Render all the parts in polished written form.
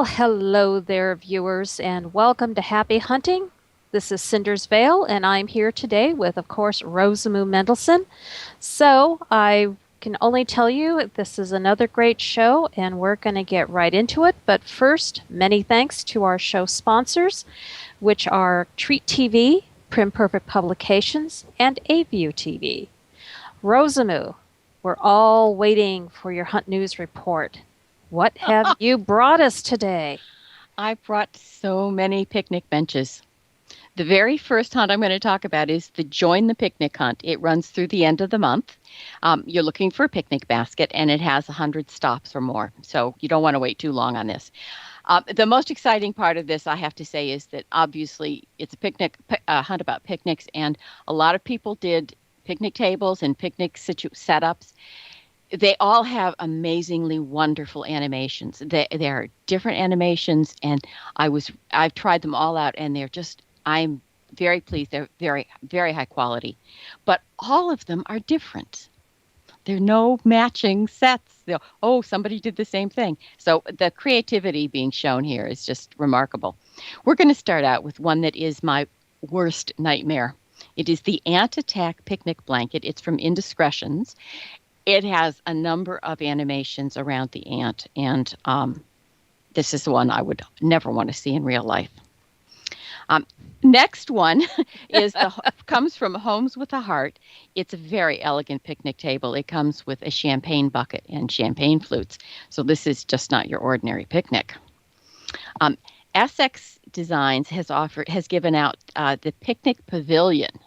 Well, hello there, viewers, and welcome to Happy Hunting. This is Cinder's Vale, and I'm here today with, of course, Rosamoo Mendelson. So, I can only tell you this is another great show, and we're going to get right into it. But first, many thanks to our show sponsors, which are Treat TV, Prim Perfect Publications, and AView TV. Rosamoo, we're all waiting for your Hunt News report. What have you brought us today? I brought so many picnic benches. The very first hunt I'm going to talk about is the Join the Picnic Hunt. It runs through the end of the month. You're looking for a picnic basket, and it has 100 stops or more. So you don't want to wait too long on this. The most exciting part of this, I have to say, is that obviously it's a hunt about picnics, and a lot of people did picnic tables and picnic setups. They all have amazingly wonderful animations. They are different animations, and I've tried them all out, and I'm very pleased. They're very, very high quality, but all of them are different. There are no matching sets. Oh, somebody did the same thing. So the creativity being shown here is just remarkable. We're going to start out with one that is my worst nightmare. It is the Ant Attack Picnic Blanket. It's from Indiscretions. It has a number of animations around the ant, and this is the one I would never want to see in real life. Next one comes from Homes with a Heart. It's a very elegant picnic table. It comes with a champagne bucket and champagne flutes. So this is just not your ordinary picnic. SX Designs has given out the Picnic Pavilion,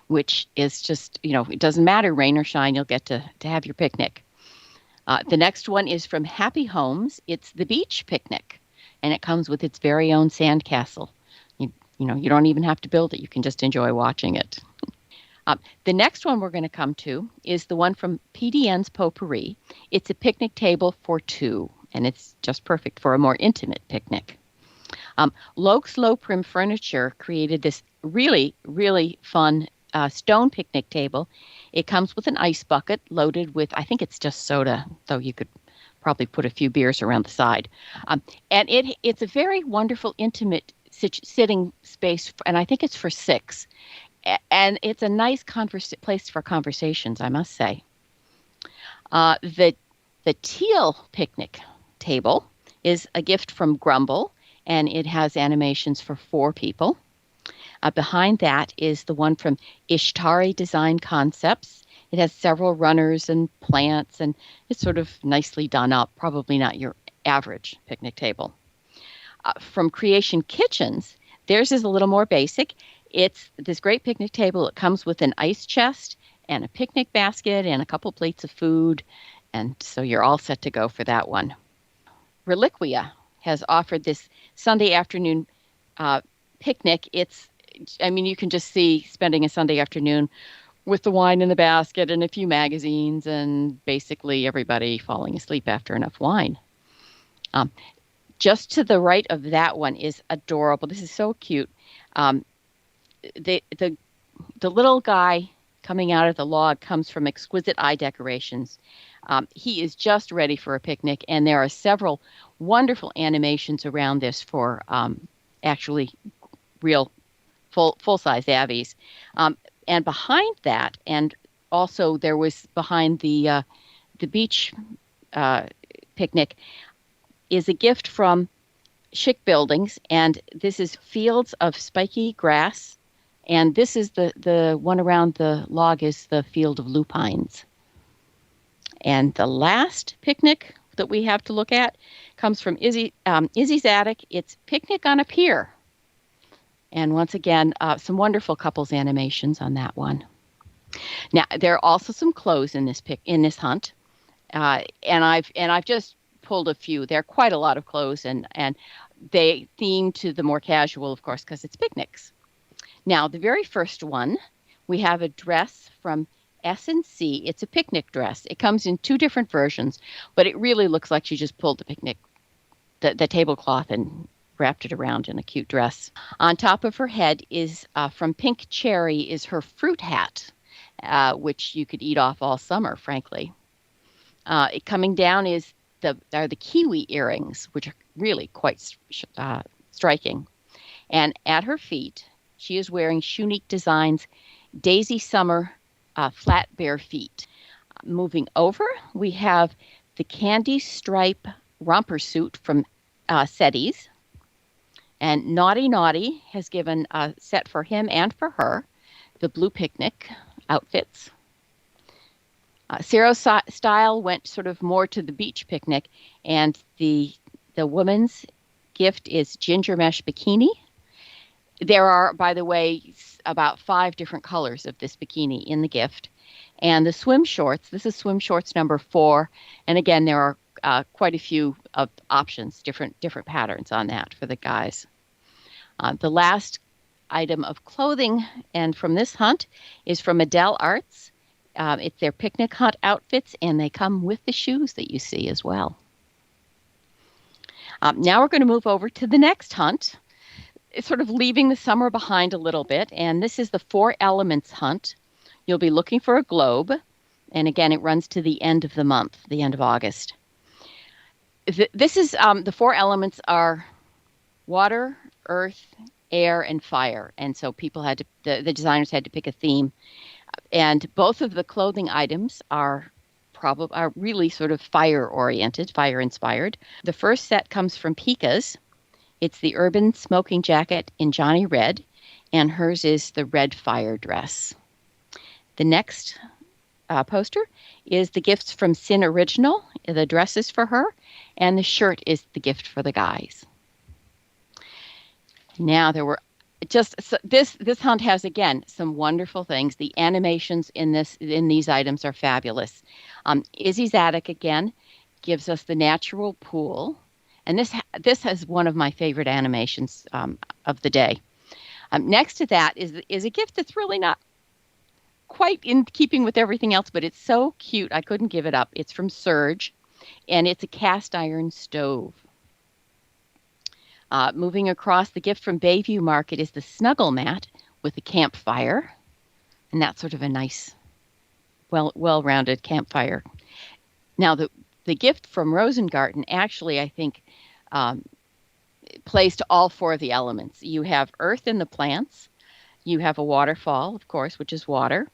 which is just, it doesn't matter rain or shine, you'll get to have your picnic. The next one is from Happy Homes. It's the Beach Picnic, and it comes with its very own sandcastle. You don't even have to build it. You can just enjoy watching it. The next one we're going to come to is the one from PDN's Potpourri. It's a picnic table for two, and it's just perfect for a more intimate picnic. Loke's Low Prim Furniture created this really, really fun stone picnic table. It comes with an ice bucket loaded with, I think it's just soda, though you could probably put a few beers around the side. And it's a very wonderful, intimate sitting space, and I think it's for six. And it's a nice place for conversations, I must say. The teal picnic table is a gift from Grumble, and it has animations for 4 people. Behind that is the one from Ishtari Design Concepts. It has several runners and plants, and it's sort of nicely done up, probably not your average picnic table. From Creation Kitchens, theirs is a little more basic. It's this great picnic table. It comes with an ice chest and a picnic basket and a couple plates of food, and so you're all set to go for that one. Reliquia has offered this Sunday afternoon picnic. You can just see spending a Sunday afternoon with the wine in the basket and a few magazines and basically everybody falling asleep after enough wine. Just to the right of that one is adorable. This is so cute. The little guy coming out of the log comes from Exquisite Eye Decorations. He is just ready for a picnic, and there are several wonderful animations around this for actually real full-size Abbeys. And behind that, and also there was behind the beach picnic, is a gift from Chic Buildings, and this is Fields of Spiky Grass, and this is the one around the log is the Field of Lupines. And the last picnic that we have to look at comes from Izzy's Attic. It's Picnic on a Pier. And once again, some wonderful couples animations on that one. Now, there are also some clothes in this hunt, and I've just pulled a few. There are quite a lot of clothes, and they theme to the more casual, of course, because it's picnics. Now, the very first one, we have a dress from S&C. It's a picnic dress. It comes in 2 different versions, but it really looks like she just pulled the tablecloth and wrapped it around in a cute dress. On top of her head is from Pink Cherry is her fruit hat, which you could eat off all summer, frankly. Coming down is the kiwi earrings, which are really quite striking. And at her feet, she is wearing Shunique Designs Daisy Summer flat bare feet. Moving over, we have the candy stripe romper suit from Seddy's. And Naughty Naughty has given a set for him and for her, the blue picnic outfits. Sarah's style went sort of more to the beach picnic, and the woman's gift is ginger mesh bikini. There are, by the way, about 5 different colors of this bikini in the gift. And the swim shorts, this is swim shorts number 4. And again, there are quite a few options, different patterns on that for the guys. The last item of clothing, and from this hunt, is from Adele Arts. It's their picnic hunt outfits, and they come with the shoes that you see as well. Now we're going to move over to the next hunt. It's sort of leaving the summer behind a little bit, and this is the 4 Elements hunt. You'll be looking for a globe, and again, it runs to the end of the month, the end of August. This is the 4 elements are water, earth, air, and fire, and so people had to the designers had to pick a theme, and both of the clothing items are really sort of fire oriented, fire inspired. The first set comes from Pika's. It's the urban smoking jacket in Johnny Red, and hers is the red fire dress. The next poster is the gifts from Sin Original. The dress is for her, and the shirt is the gift for the guys. Now there were this hunt has again some wonderful things. The animations in these items are fabulous. Izzy's Attic again gives us the natural pool. And this has one of my favorite animations of the day. Next to that is a gift that's really not quite in keeping with everything else, but it's so cute. I couldn't give it up. It's from Surge, and it's a cast iron stove. Moving across, the gift from Bayview Market is the snuggle mat with a campfire, and that's sort of a nice, well-rounded campfire. Now, the gift from Rosengarten actually, I think, plays to all 4 of the elements. You have earth in the plants, you have a waterfall, of course, which is water,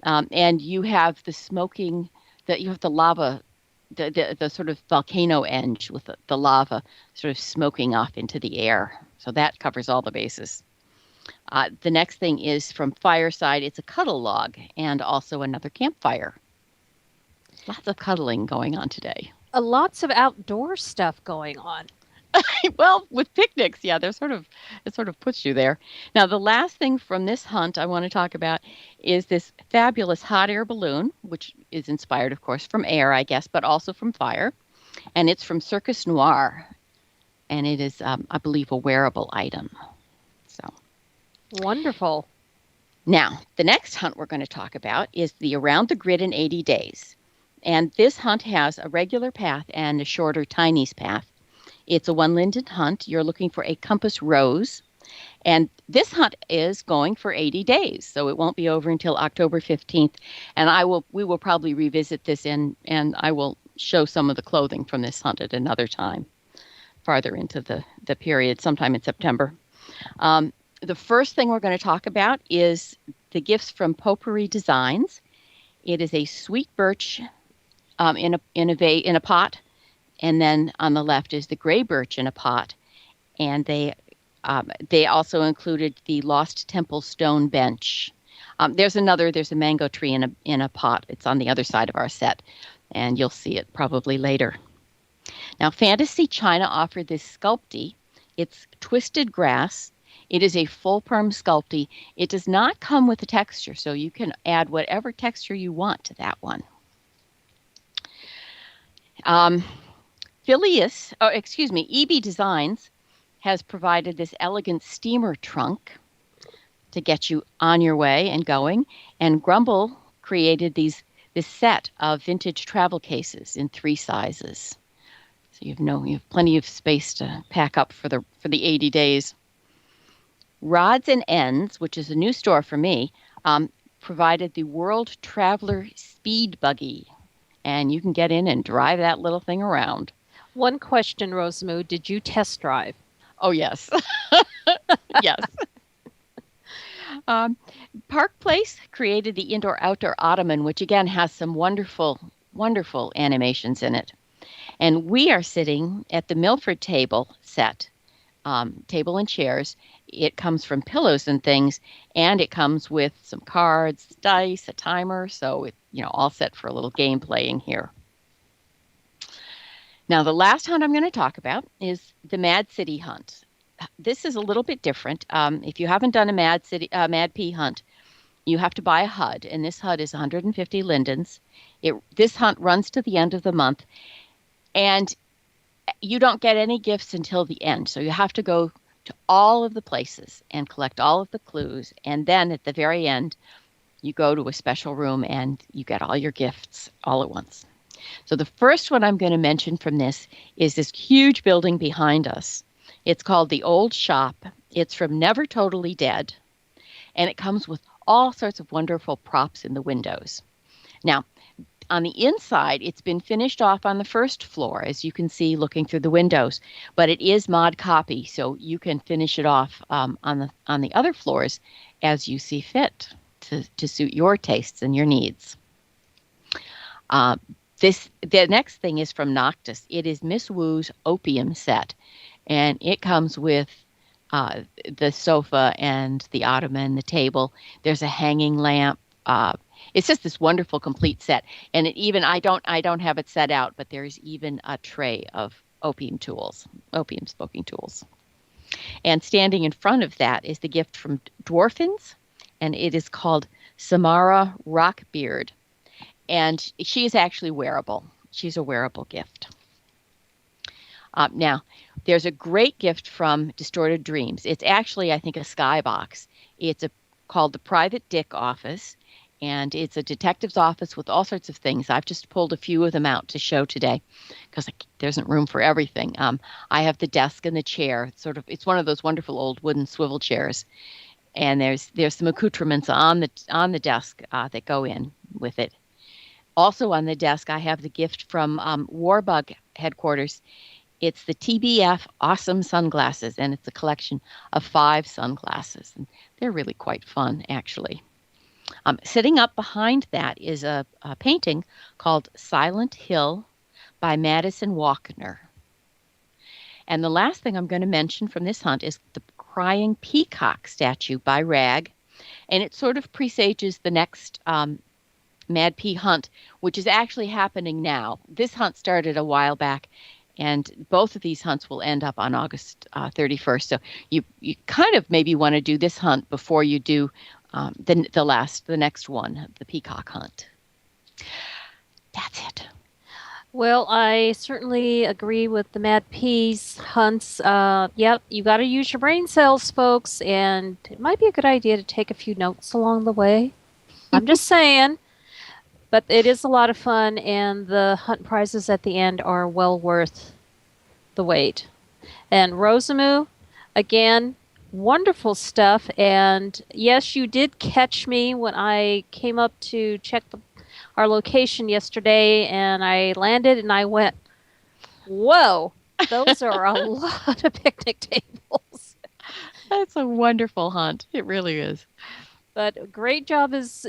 and you have you have the lava, the sort of volcano edge with the lava sort of smoking off into the air. So that covers all the bases. The next thing is from Fireside. It's a cuddle log and also another campfire. Lots of cuddling going on today. Lots of outdoor stuff going on. Well, with picnics, yeah, it sort of puts you there. Now, the last thing from this hunt I want to talk about is this fabulous hot air balloon, which is inspired, of course, from air, I guess, but also from fire. And it's from Circus Noir. And it is, I believe, a wearable item. So wonderful. Now, the next hunt we're going to talk about is the Around the Grid in 80 Days. And this hunt has a regular path and a shorter Tiny's path. It's a 1 linden hunt. You're looking for a compass rose. And this hunt is going for 80 days, so it won't be over until October 15th. And we will probably revisit this and I will show some of the clothing from this hunt at another time, farther into the period, sometime in September. The first thing we're going to talk about is the gifts from Potpourri Designs. It is a sweet birch in a pot. And then on the left is the gray birch in a pot. And they also included the Lost Temple stone bench. There's a mango tree in a pot. It's on the other side of our set, and you'll see it probably later. Now, Fantasy China offered this Sculpty. It's twisted grass. It is a full perm Sculpty. It does not come with a texture, so you can add whatever texture you want to that one. EB Designs has provided this elegant steamer trunk to get you on your way and going. And Grumble created this set of vintage travel cases in 3 sizes. So you have plenty of space to pack up for the 80 days. Rods and Ends, which is a new store for me, provided the World Traveler Speed Buggy. and you can get in and drive that little thing around. One question, Rosamoo, did you test drive? Oh, yes. Yes. Um, Park Place created the indoor-outdoor ottoman, which again has some wonderful, wonderful animations in it. And we are sitting at the Milford table set, table and chairs. It comes from pillows and things, and it comes with some cards, dice, a timer. So it, all set for a little game playing here. Now, the last hunt I'm going to talk about is the Mad City hunt. This is a little bit different. If you haven't done a Mad Pea hunt, you have to buy a HUD, and this HUD is 150 lindens. This hunt runs to the end of the month, and you don't get any gifts until the end. So you have to go to all of the places and collect all of the clues, and then at the very end, you go to a special room and you get all your gifts all at once. So the first one I'm going to mention from this is this huge building behind us. It's called the Old Shop. It's from Never Totally Dead, and it comes with all sorts of wonderful props in the windows. Now, on the inside, it's been finished off on the first floor, as you can see looking through the windows, but it is mod copy, so you can finish it off on the other floors as you see fit to suit your tastes and your needs. The next thing is from Noctis. It is Miss Wu's opium set, and it comes with the sofa and the ottoman, the table. There's a hanging lamp. It's just this wonderful complete set, and I don't have it set out, but there's even a tray of opium smoking tools. And standing in front of that is the gift from Dwarfins, and it is called Samara Rockbeard. And she is actually wearable. She's a wearable gift. Now, there's a great gift from Distorted Dreams. It's actually, I think, a skybox. It's called the Private Dick Office, and it's a detective's office with all sorts of things. I've just pulled a few of them out to show today because there isn't room for everything. I have the desk and the chair. It's one of those wonderful old wooden swivel chairs, and there's some accoutrements on the desk that go in with it. Also on the desk, I have the gift from Warbug headquarters. It's the TBF Awesome Sunglasses, and it's a collection of 5 sunglasses. And they're really quite fun, actually. Sitting up behind that is a painting called Silent Hill by Madison Walkner. And the last thing I'm going to mention from this hunt is the Crying Peacock statue by Rag. And it sort of presages the next Mad Pea hunt, which is actually happening now. This hunt started a while back, and both of these hunts will end up on August 31st. So you kind of maybe want to do this hunt before you do the next one, the peacock hunt. That's it. Well, I certainly agree with the Mad Peas hunts. Yep, you got to use your brain cells, folks, and it might be a good idea to take a few notes along the way. I'm just saying. But it is a lot of fun, and the hunt prizes at the end are well worth the wait. And Rosamoo, again, wonderful stuff. And yes, you did catch me when I came up to check our location yesterday, and I landed and I went, whoa, those are a lot of picnic tables. That's a wonderful hunt. It really is. But great job as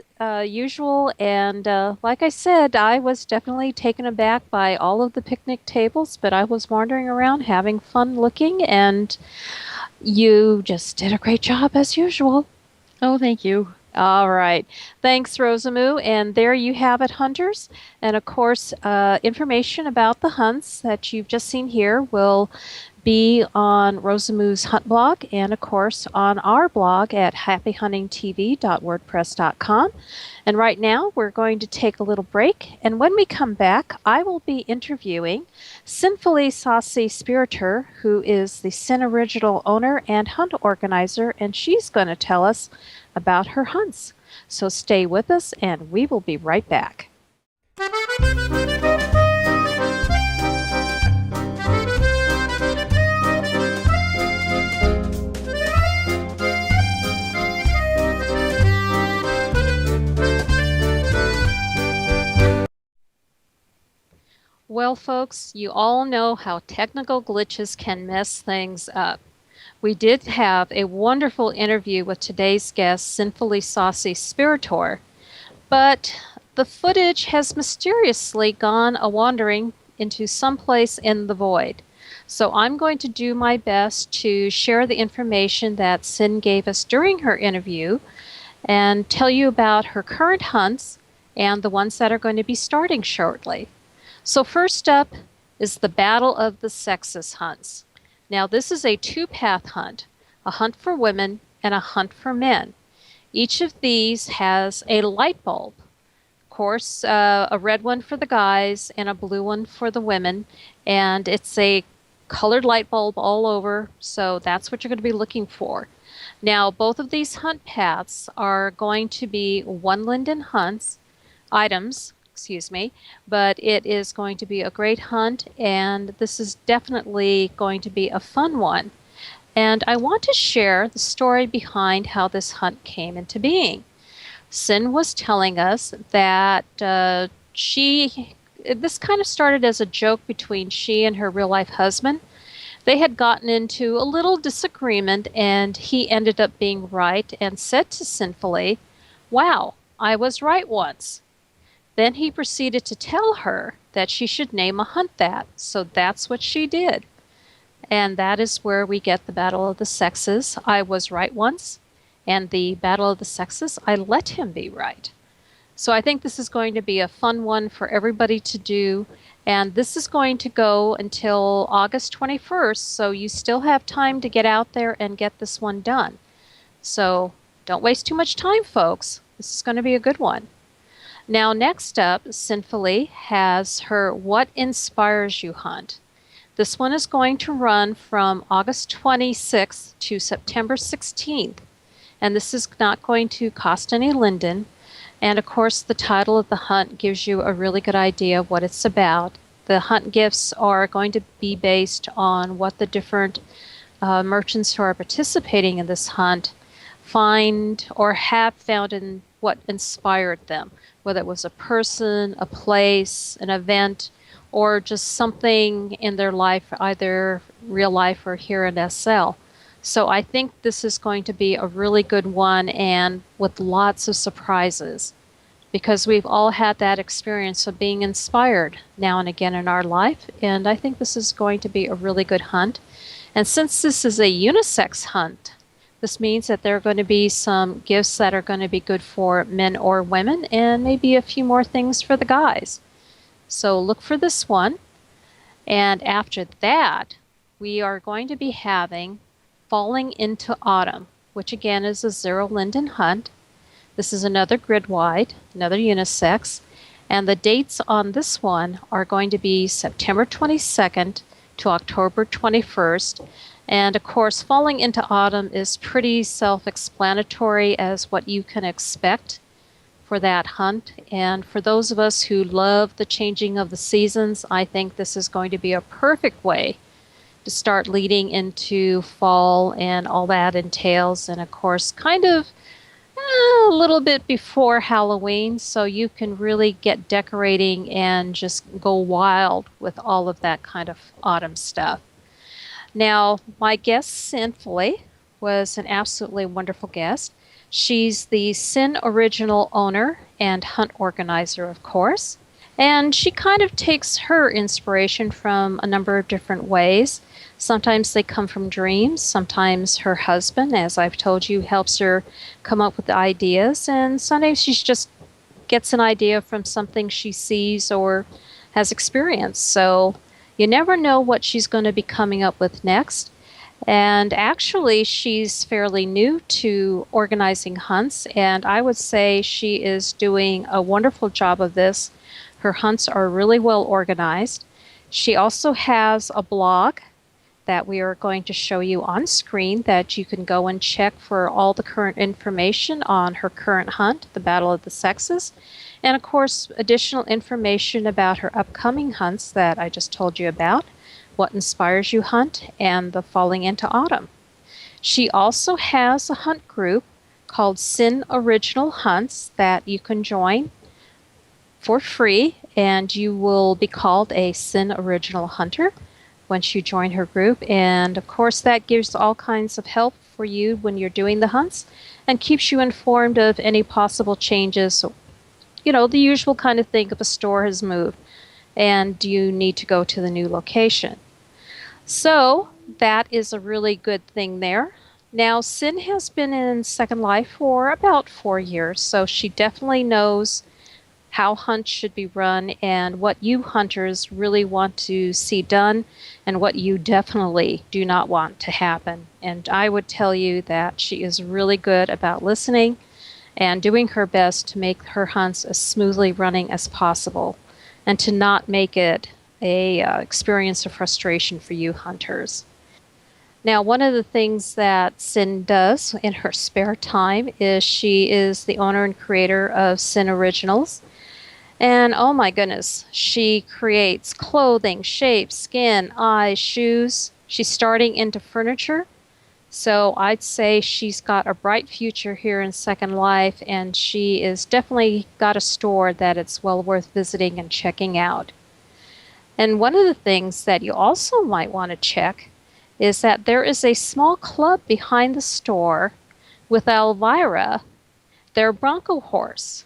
usual. And like I said, I was definitely taken aback by all of the picnic tables, but I was wandering around having fun looking, and you just did a great job as usual. Oh, thank you. All right. Thanks, Rosamoo. And there you have it, hunters. And of course, information about the hunts that you've just seen here will be on Rosamoo's Hunt blog and, of course, on our blog at happyhuntingtv.wordpress.com. And right now, we're going to take a little break. And when we come back, I will be interviewing Sinfully Saucy Spiritor, who is the Sin Original owner and hunt organizer, and she's going to tell us about her hunts. So stay with us, and we will be right back. Well, folks, you all know how technical glitches can mess things up. We did have a wonderful interview with today's guest, Sinfully Saucy Spiritor, but the footage has mysteriously gone a wandering into someplace in the void. So I'm going to do my best to share the information that Sin gave us during her interview and tell you about her current hunts and the ones that are going to be starting shortly. So, first up is the Battle of the Sexes hunts. Now, this is a two-path hunt, a hunt for women and a hunt for men. Each of these has a light bulb. Of course, a red one for the guys and a blue one for the women, and it's a colored light bulb all over, so that's what you're going to be looking for. Now, both of these hunt paths are going to be one linden hunts, items, excuse me, but it is going to be a great hunt, and this is definitely going to be a fun one. And I want to share the story behind how this hunt came into being. Sin was telling us that this kind of started as a joke between she and her real life husband. They had gotten into a little disagreement, and he ended up being right and said to Sinfully, "Wow, I was right once." Then he proceeded to tell her that she should name a hunt that, so that's what she did. And that is where we get the Battle of the Sexes. I was right once, and the Battle of the Sexes, I let him be right. So I think this is going to be a fun one for everybody to do. And this is going to go until August 21st, so you still have time to get out there and get this one done. So don't waste too much time, folks. This is going to be a good one. Now, next up, Sinfully has her What Inspires You hunt. This one is going to run from August 26th to September 16th, and this is not going to cost any linden. And of course, the title of the hunt gives you a really good idea of what it's about. The hunt gifts are going to be based on what the different merchants who are participating in this hunt find or have found in what inspired them, whether it was a person, a place, an event, or just something in their life, either real life or here in SL. So I think this is going to be a really good one and with lots of surprises because we've all had that experience of being inspired now and again in our life. And I think this is going to be a really good hunt. And since this is a unisex hunt, this means that there are going to be some gifts that are going to be good for men or women and maybe a few more things for the guys. So look for this one. And after that, we are going to be having Falling into Autumn, which again is a zero linden hunt. This is another grid wide, another unisex, and the dates on this one are going to be September 22nd to October 21st. And of course, Falling into Autumn is pretty self-explanatory as what you can expect for that hunt. And for those of us who love the changing of the seasons, I think this is going to be a perfect way to start leading into fall and all that entails. And of course, kind of a little bit before Halloween, so you can really get decorating and just go wild with all of that kind of autumn stuff. Now, my guest, Sinfully, was an absolutely wonderful guest. She's the Sin Original owner and hunt organizer, of course. And she kind of takes her inspiration from a number of different ways. Sometimes they come from dreams. Sometimes her husband, as I've told you, helps her come up with ideas. And sometimes she just gets an idea from something she sees or has experienced. So you never know what she's going to be coming up with next. And actually, she's fairly new to organizing hunts, and I would say she is doing a wonderful job of this. Her hunts are really well organized. She also has a blog that we are going to show you on screen that you can go and check for all the current information on her current hunt, the Battle of the Sexes, and of course, additional information about her upcoming hunts that I just told you about. What Inspires You hunt, and the Falling into Autumn. She also has a hunt group called Sin Original Hunts that you can join for free, and you will be called a Sin Original Hunter once you join her group. And of course, that gives all kinds of help for you when you're doing the hunts and keeps you informed of any possible changes. The usual kind of thing if a store has moved and you need to go to the new location. So that is a really good thing there. Now, Sin has been in Second Life for about 4 years, so she definitely knows how hunts should be run and what you hunters really want to see done and what you definitely do not want to happen. And I would tell you that she is really good about listening and doing her best to make her hunts as smoothly running as possible and to not make it a experience of frustration for you hunters. Now, one of the things that Sin does in her spare time is she is the owner and creator of Sin Originals. And oh my goodness, she creates clothing, shapes, skin, eyes, shoes. She's starting into furniture. So I'd say she's got a bright future here in Second Life, and she is definitely got a store that it's well worth visiting and checking out. And one of the things that you also might want to check is that there is a small club behind the store with Elvira, their Bronco horse.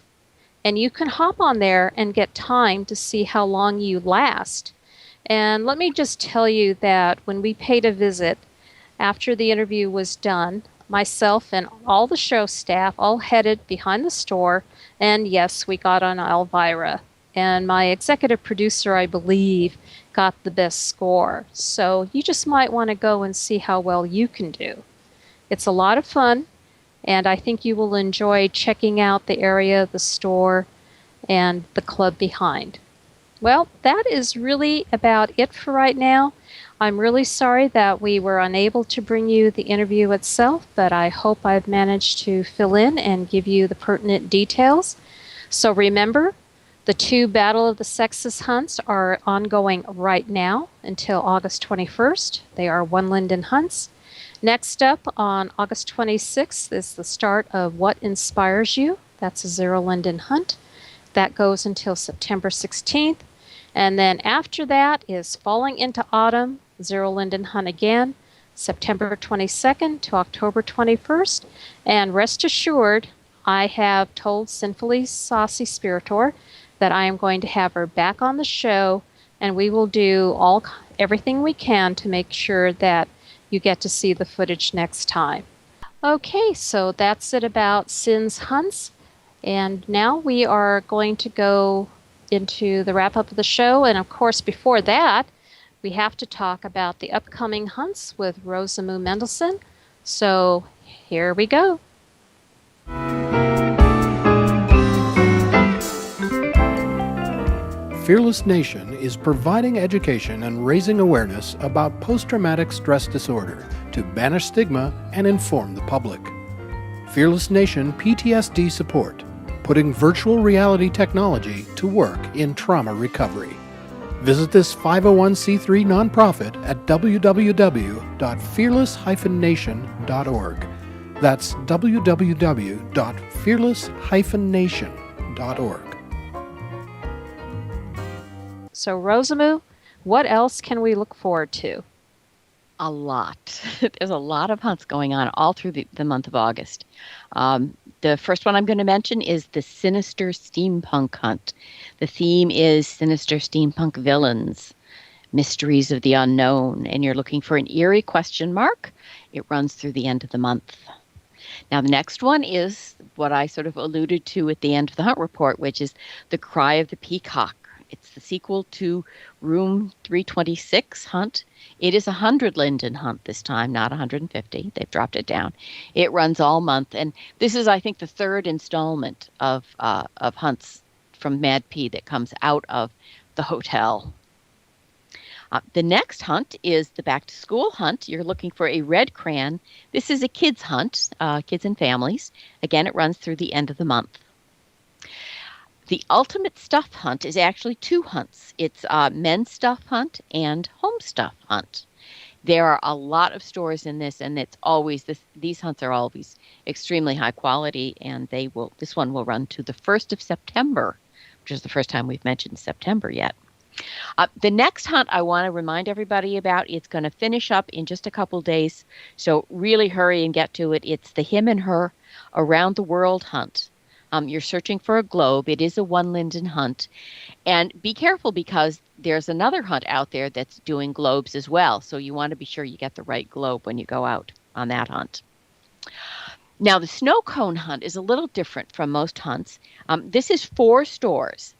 And you can hop on there and get time to see how long you last. And let me just tell you that when we paid a visit, after the interview was done, myself and all the show staff all headed behind the store, and yes, we got on Elvira. And my executive producer, I believe, got the best score. So you just might want to go and see how well you can do. It's a lot of fun, and I think you will enjoy checking out the area, the store, and the club behind. Well, that is really about it for right now. I'm really sorry that we were unable to bring you the interview itself, but I hope I've managed to fill in and give you the pertinent details. So remember, the 2 Battle of the Sexes hunts are ongoing right now until August 21st. They are one linden hunts. Next up on August 26th is the start of What Inspires You. That's a 0 linden hunt. That goes until September 16th. And then after that is Falling into Autumn, 0 linden hunt again, September 22nd to October 21st. And rest assured, I have told Sinfully Saucy Spiritor that I am going to have her back on the show, and we will do everything we can to make sure that you get to see the footage next time. Okay, so that's it about Sin's hunts. And now we are going to go into the wrap up of the show. And of course, before that, we have to talk about the upcoming hunts with Rosamoo Mendelson. So here we go. Fearless Nation is providing education and raising awareness about post-traumatic stress disorder to banish stigma and inform the public. Fearless Nation PTSD support, putting virtual reality technology to work in trauma recovery. Visit this 501c3 nonprofit at www.fearless-nation.org. That's www.fearless-nation.org. So, Rosamoo, what else can we look forward to? A lot. There's a lot of hunts going on all through the month of August. The first one I'm going to mention is the Sinister Steampunk Hunt. The theme is Sinister Steampunk Villains, Mysteries of the Unknown, and you're looking for an eerie question mark. It runs through the end of the month. Now, the next one is what I sort of alluded to at the end of the hunt report, which is The Cry of the Peacock. It's the sequel to Room 326 hunt. It is a 100 linden hunt this time, not 150. They've dropped it down. It runs all month, and this is, I think, the third installment of hunts from Mad P that comes out of the hotel. The next hunt is the back to school hunt. You're looking for a red crayon. This is a kids hunt, kids and families. Again, it runs through the end of the month. The ultimate stuff hunt is actually 2 hunts. It's men's stuff hunt and home stuff hunt. There are a lot of stores in this, and it's always these hunts are always extremely high quality, and this one will run to the 1st of September which is the first time we've mentioned September yet. The next hunt I want to remind everybody about, it's going to finish up in just a couple days, so really hurry and get to it. It's the Him and Her Around the World hunt. You're searching for a globe. It is a one linden hunt. And be careful because there's another hunt out there that's doing globes as well, so you want to be sure you get the right globe when you go out on that hunt. Now, the snow cone hunt is a little different from most hunts. This is 4 stores,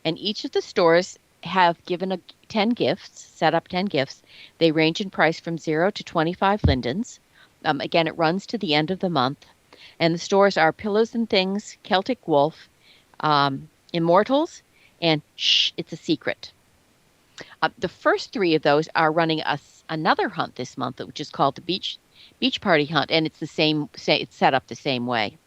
and each of the stores have given 10 gifts, set up 10 gifts. They range in price from 0 to 25 lindens. Again, it runs to the end of the month. And the stores are Pillows and Things, Celtic Wolf, Immortals, and Shh, It's a Secret. The first 3 of those are running another hunt this month, which is called the Beach Party Hunt, and it's it's set up the same way.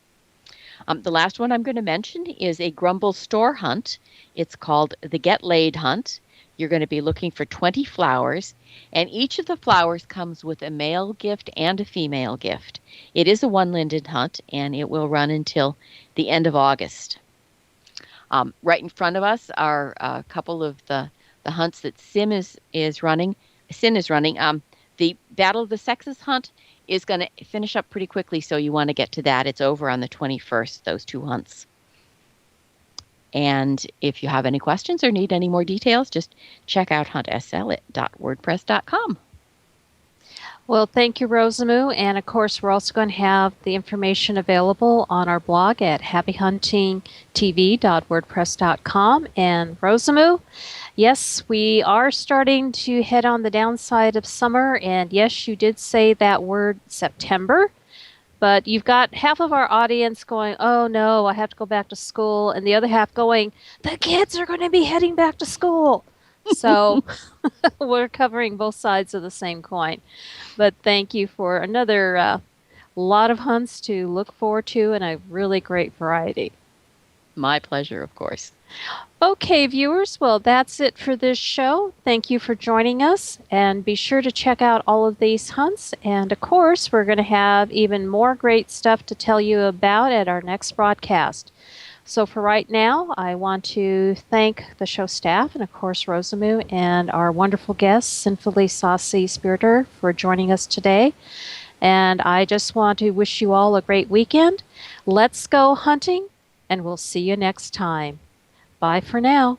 The last one I'm going to mention is a Grumble store hunt. It's called the Get Laid Hunt. You're going to be looking for 20 flowers, and each of the flowers comes with a male gift and a female gift. It is a one-linded hunt, and it will run until the end of August. Right in front of us are a couple of the hunts that Sin is running. The Battle of the Sexes hunt is going to finish up pretty quickly, so you want to get to that. It's over on the 21st, those 2 hunts. And if you have any questions or need any more details, just check out huntsl.wordpress.com. Well, thank you, Rosamoo. And of course, we're also going to have the information available on our blog at happyhuntingtv.wordpress.com. And Rosamoo, yes, we are starting to head on the downside of summer. And yes, you did say that word September. But you've got half of our audience going, oh no, I have to go back to school. And the other half going, the kids are going to be heading back to school. So we're covering both sides of the same coin. But thank you for another lot of hunts to look forward to and a really great variety. My pleasure, of course. Okay, viewers, well, that's it for this show. Thank you for joining us, and be sure to check out all of these hunts. And of course, we're going to have even more great stuff to tell you about at our next broadcast. So for right now, I want to thank the show staff and, of course, Rosamoo and our wonderful guest, Sinfully Saucy Spiritor, for joining us today. And I just want to wish you all a great weekend. Let's go hunting, and we'll see you next time. Bye for now.